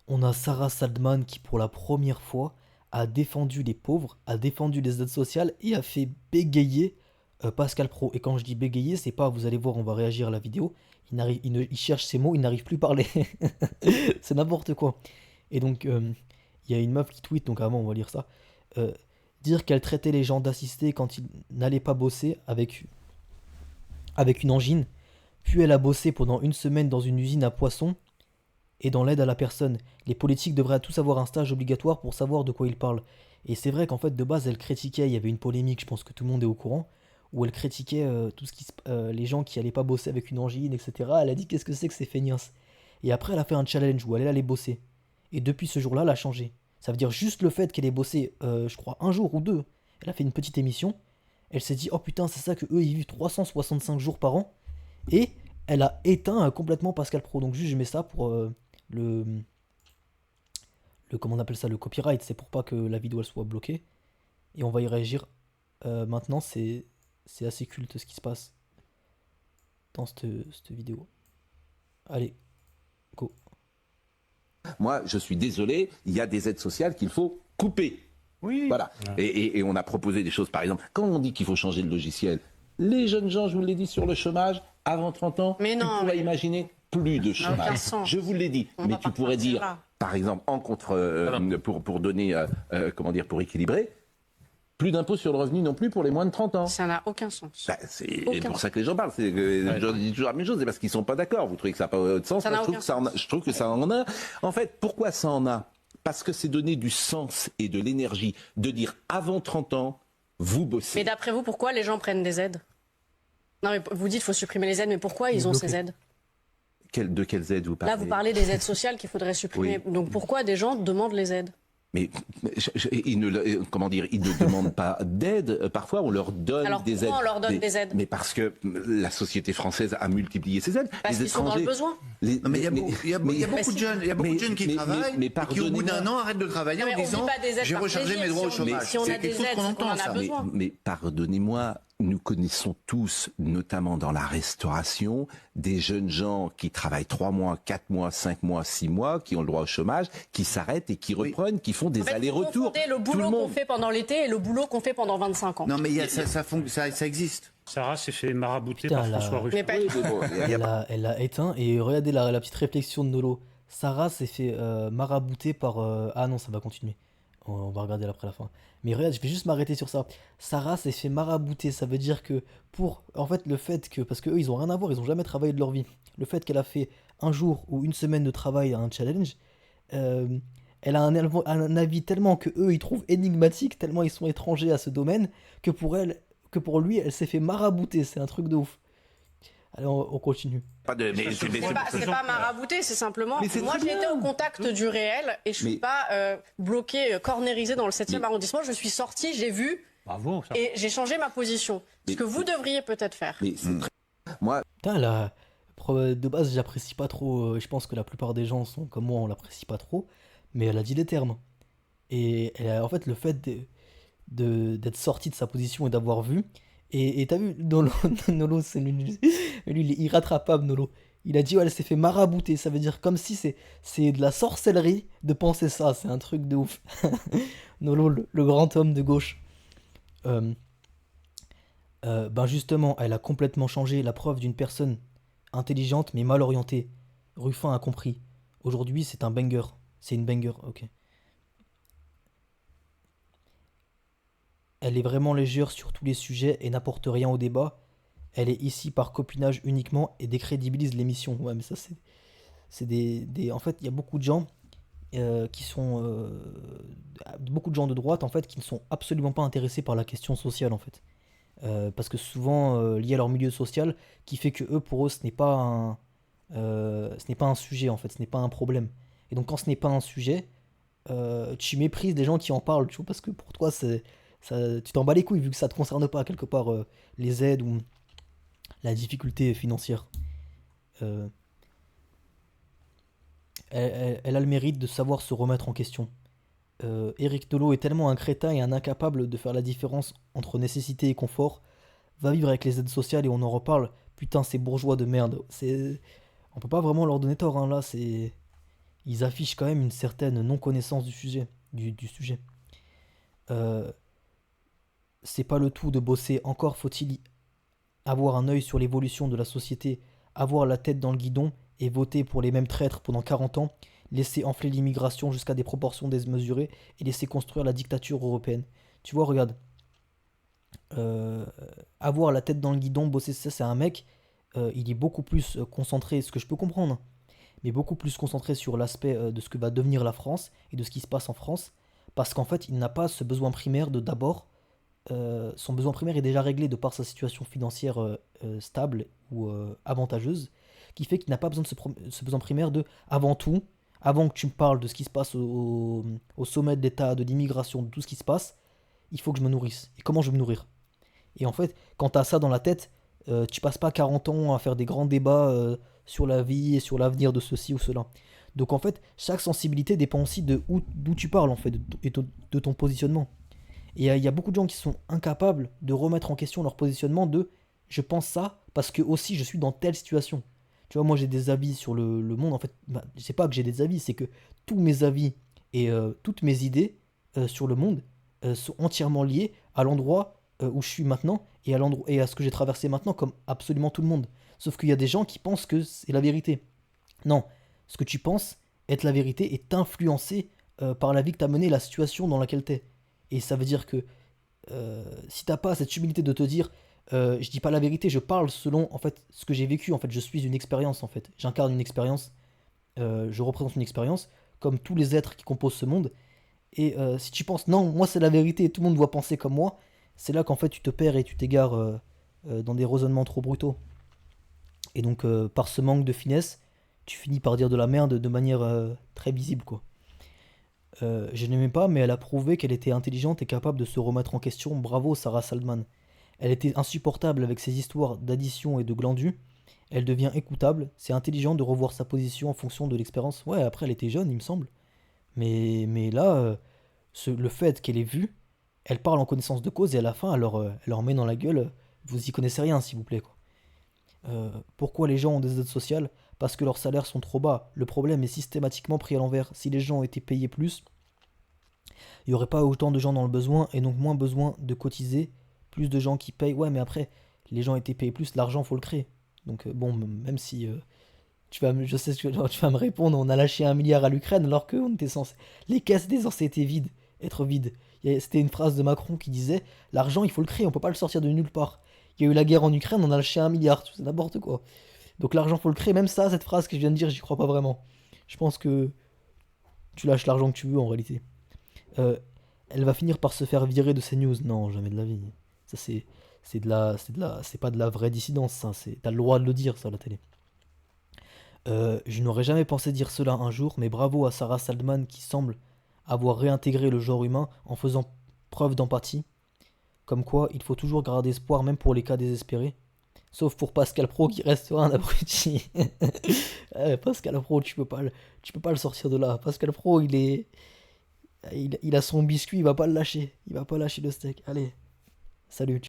on a Sarah Saldman qui, pour la première fois, a défendu les pauvres, a défendu les aides sociales et a fait bégayer Pascal Pro. Et quand je dis bégayer, c'est pas, vous allez voir, on va réagir à la vidéo. Il cherche ses mots, il n'arrive plus à parler. C'est n'importe quoi. Et donc, il y a une meuf qui tweet, donc avant, on va lire ça. Euh, Dire qu'elle traitait les gens d'assistés quand ils n'allaient pas bosser avec une angine. Puis elle a bossé pendant une semaine dans une usine à poissons et dans l'aide à la personne. Les politiques devraient tous avoir un stage obligatoire pour savoir de quoi ils parlent. Et c'est vrai qu'en fait, de base, elle critiquait, il y avait une polémique, je pense que tout le monde est au courant, où elle critiquait tout ce les gens qui allaient pas bosser avec une angine, etc. Elle a dit qu'est-ce que c'est que ces feignasses. Et après, elle a fait un challenge où elle allait bosser. Et depuis ce jour-là, elle a changé. Ça veut dire juste le fait qu'elle ait bossé, je crois, un jour ou deux. Elle a fait une petite émission. Elle s'est dit, oh putain, c'est ça que eux ils vivent 365 jours par an. Et elle a éteint complètement Pascal Pro. Donc juste, je mets ça pour le, comment on appelle ça, le copyright. C'est pour pas que la vidéo elle soit bloquée. Et on va y réagir. Maintenant, c'est assez culte ce qui se passe dans cette vidéo. Allez, go. Moi, je suis désolé, il y a des aides sociales qu'il faut couper. Oui. Voilà. Et on a proposé des choses, par exemple, quand on dit qu'il faut changer le logiciel, les jeunes gens, je vous l'ai dit, sur le chômage, avant 30 ans, Mais tu non, pourrais mais- imaginer plus de Ça n'a aucun chômage. sens. Je vous l'ai dit. On Mais va tu pas pourrais partir dire, là. par exemple, en contre, pour donner, comment dire, pour équilibrer, plus d'impôts sur le revenu non plus pour les moins de 30 ans. Ça n'a aucun sens. Bah, c'est Aucun. pour ça que les gens parlent. C'est que les gens disent toujours la même chose, c'est parce qu'ils sont pas d'accord. Vous trouvez que ça n'a pas de sens? Ça n'a Moi, je trouve aucun que ça en a, sens. je trouve que ça en a. En fait, pourquoi ça en a? Parce que c'est donner du sens et de l'énergie de dire avant 30 ans, vous bossez. Mais d'après vous, pourquoi les gens prennent des aides? Non, mais vous dites qu'il faut supprimer les aides, mais pourquoi ils ont bloquer. ces aides? De quelles aides vous parlez? Là, vous parlez des aides sociales qu'il faudrait supprimer. Oui. Donc pourquoi des gens demandent les aides? Mais ils ne, comment dire, ils ne demandent pas d'aide. Parfois, on leur donne Alors, des aides. pourquoi on leur donne des aides? Mais parce que la société française a multiplié ses aides. Parce Les qu'ils sont dans le besoin. Non, mais il y a beaucoup de jeunes, qui travaillent, mais et qui au bout d'un pardonnez-moi. an arrêtent de travailler Non, mais en on dit disant pas des aides j'ai par rechargé plaisir. mes droits au Si on- chômage. si on a C'est des quelque chose aides, qu'on c'est entend qu'on en a ça. besoin. Mais pardonnez-moi, nous connaissons tous, notamment dans la restauration, des jeunes gens qui travaillent 3 mois, 4 mois, 5 mois, 6 mois, qui ont le droit au chômage, qui s'arrêtent et qui reprennent, qui font des En fait, vous allers-retours. confondez le Tout boulot le qu'on monde. fait pendant l'été et le boulot qu'on fait pendant 25 ans. Non, mais ça existe. Sarah s'est fait marabouter Putain, par là. François Ruffin. Mais pas Oui, mais bon, Elle a éteint et regardez la petite réflexion de Nolo. Sarah s'est fait marabouter par. Ah non, ça va continuer. On va regarder après la fin. Mais regarde, je vais juste m'arrêter sur ça. Sarah s'est fait marabouter. Ça veut dire que pour. En fait, le fait que. Parce qu'eux, ils ont rien à voir, ils ont jamais travaillé de leur vie. Le fait qu'elle a fait un jour ou une semaine de travail à un challenge, euh, elle a un avis tellement que eux, ils trouvent énigmatique, tellement ils sont étrangers à ce domaine, que pour elle, que pour lui, elle s'est fait marabouter. C'est un truc de ouf. Allez, on continue. pas de, mais C'est pas marabouté, c'est simplement. Mais c'est Moi, très j'ai été bien. au contact du réel et je suis Mais- pas bloquée, cornérisée dans le 7e Mais- arrondissement. Je suis sortie, j'ai vu Bravo, ça. et j'ai changé ma position. Ce Mais- que vous devriez peut-être faire. mais c'est très... Moi, Putain, de base, j'apprécie pas trop. Je pense que la plupart des gens sont comme moi, on l'apprécie pas trop. Mais elle a dit les termes. Et en fait, le fait d'être sorti de sa position et d'avoir vu. Et t'as vu, Nolo, Nolo c'est lui, il est irrattrapable, Nolo. Il a dit, ouais, elle s'est fait marabouter. Ça veut dire comme si c'est de la sorcellerie de penser ça. C'est un truc de ouf. Nolo, le grand homme de gauche. Euh, ben justement, elle a complètement changé la preuve d'une personne intelligente mais mal orientée. Ruffin a compris. Aujourd'hui, c'est un banger. C'est une banger, ok. Elle est vraiment légère sur tous les sujets et n'apporte rien au débat. Elle est ici par copinage uniquement et décrédibilise l'émission. Ouais, mais ça, c'est En fait, il y a beaucoup de gens qui sont... beaucoup de gens de droite, en fait, qui ne sont absolument pas intéressés par la question sociale, en fait. Parce que souvent, lié à leur milieu social, qui fait que eux, pour eux, ce n'est pas un sujet, en fait, ce n'est pas un problème. Et donc, quand ce n'est pas un sujet, tu méprises des gens qui en parlent, tu vois, parce que pour toi, tu t'en bats les couilles, vu que ça te concerne pas, quelque part, les aides ou la difficulté financière. Euh, elle a le mérite de savoir se remettre en question. Eric Nolot est tellement un crétin et un incapable de faire la différence entre nécessité et confort. Va vivre avec les aides sociales et on en reparle. Putain, ces bourgeois de merde. On peut pas vraiment leur donner tort, hein, là, ils affichent quand même une certaine non-connaissance du sujet. Euh, c'est pas le tout de bosser, encore faut-il avoir un œil sur l'évolution de la société, avoir la tête dans le guidon et voter pour les mêmes traîtres pendant 40 ans, laisser enfler l'immigration jusqu'à des proportions démesurées et laisser construire la dictature européenne. Tu vois, regarde, euh, avoir la tête dans le guidon, bosser ça, c'est un mec, il est beaucoup plus concentré, ce que je peux comprendre, hein, mais beaucoup plus concentré sur l'aspect de ce que va devenir la France et de ce qui se passe en France, parce qu'en fait, il n'a pas ce besoin primaire de d'abord, son besoin primaire est déjà réglé de par sa situation financière stable ou avantageuse, qui fait qu'il n'a pas besoin de ce besoin primaire de, avant tout, avant que tu me parles de ce qui se passe au sommet de l'État, de l'immigration, de tout ce qui se passe, il faut que je me nourrisse. Et comment je vais me nourrir? Et en fait, quand tu as ça dans la tête, tu passes pas 40 ans à faire des grands débats sur la vie et sur l'avenir de ceci ou cela. Donc en fait, chaque sensibilité dépend aussi d'où tu parles en fait, de ton positionnement. Et il y a beaucoup de gens qui sont incapables de remettre en question leur positionnement de je pense ça parce que aussi je suis dans telle situation. Tu vois, moi j'ai des avis sur le monde. En fait, bah, c'est pas que j'ai des avis, c'est que tous mes avis et toutes mes idées sur le monde sont entièrement liées à l'endroit où je suis maintenant et et à ce que j'ai traversé maintenant, comme absolument tout le monde. Sauf qu'il y a des gens qui pensent que c'est la vérité. Non, ce que tu penses être la vérité est influencé par la vie que t'as menée, la situation dans laquelle t'es. Et ça veut dire que si t'as pas cette humilité de te dire je dis pas la vérité, je parle selon en fait ce que j'ai vécu, en fait je suis une expérience en fait, j'incarne une expérience, je représente une expérience comme tous les êtres qui composent ce monde. Et si tu penses non, moi c'est la vérité et tout le monde doit penser comme moi, c'est là qu'en fait tu te perds et tu t'égares dans des raisonnements trop brutaux. Et donc par ce manque de finesse, tu finis par dire de la merde de manière très visible quoi. Je n'aimais pas, mais elle a prouvé qu'elle était intelligente et capable de se remettre en question. Bravo, Sarah Saldman. Elle était insupportable avec ses histoires d'addition et de glandus. Elle devient écoutable. C'est intelligent de revoir sa position en fonction de l'expérience. Ouais, après, elle était jeune, il me semble. Mais là, le fait qu'elle ait vu, elle parle en connaissance de cause et à la fin, elle leur met dans la gueule vous y connaissez rien, s'il vous plaît, quoi. Pourquoi les gens ont des aides sociales? Parce que leurs salaires sont trop bas. Le problème est systématiquement pris à l'envers. Si les gens étaient payés plus, il n'y aurait pas autant de gens dans le besoin et donc moins besoin de cotiser. Plus de gens qui payent. Ouais, mais après, les gens étaient payés plus, l'argent, faut le créer. Donc, bon, même si je sais ce que tu vas me répondre, on a lâché 1 milliard à l'Ukraine alors que on était censé. Les caisses étaient censées être vides. C'était une phrase de Macron qui disait l'argent, il faut le créer, on peut pas le sortir de nulle part. Il y a eu la guerre en Ukraine, on a lâché 1 milliard, c'est n'importe quoi. Donc l'argent, faut le créer. Même ça, cette phrase que je viens de dire, j'y crois pas vraiment. Je pense que tu lâches l'argent que tu veux en réalité. Euh, Elle va finir par se faire virer de ces news. Non, jamais de la vie. Ça c'est pas de la vraie dissidence. Ça, t'as le droit de le dire ça à la télé. Je n'aurais jamais pensé dire cela un jour, mais bravo à Sarah Saldman qui semble avoir réintégré le genre humain en faisant preuve d'empathie. Comme quoi, il faut toujours garder espoir même pour les cas désespérés. Sauf pour Pascal Pro qui restera un abruti. Pascal Pro, tu peux pas le sortir de là. Pascal Pro, il a son biscuit, il va pas le lâcher. Il va pas lâcher le steak. Allez, salut.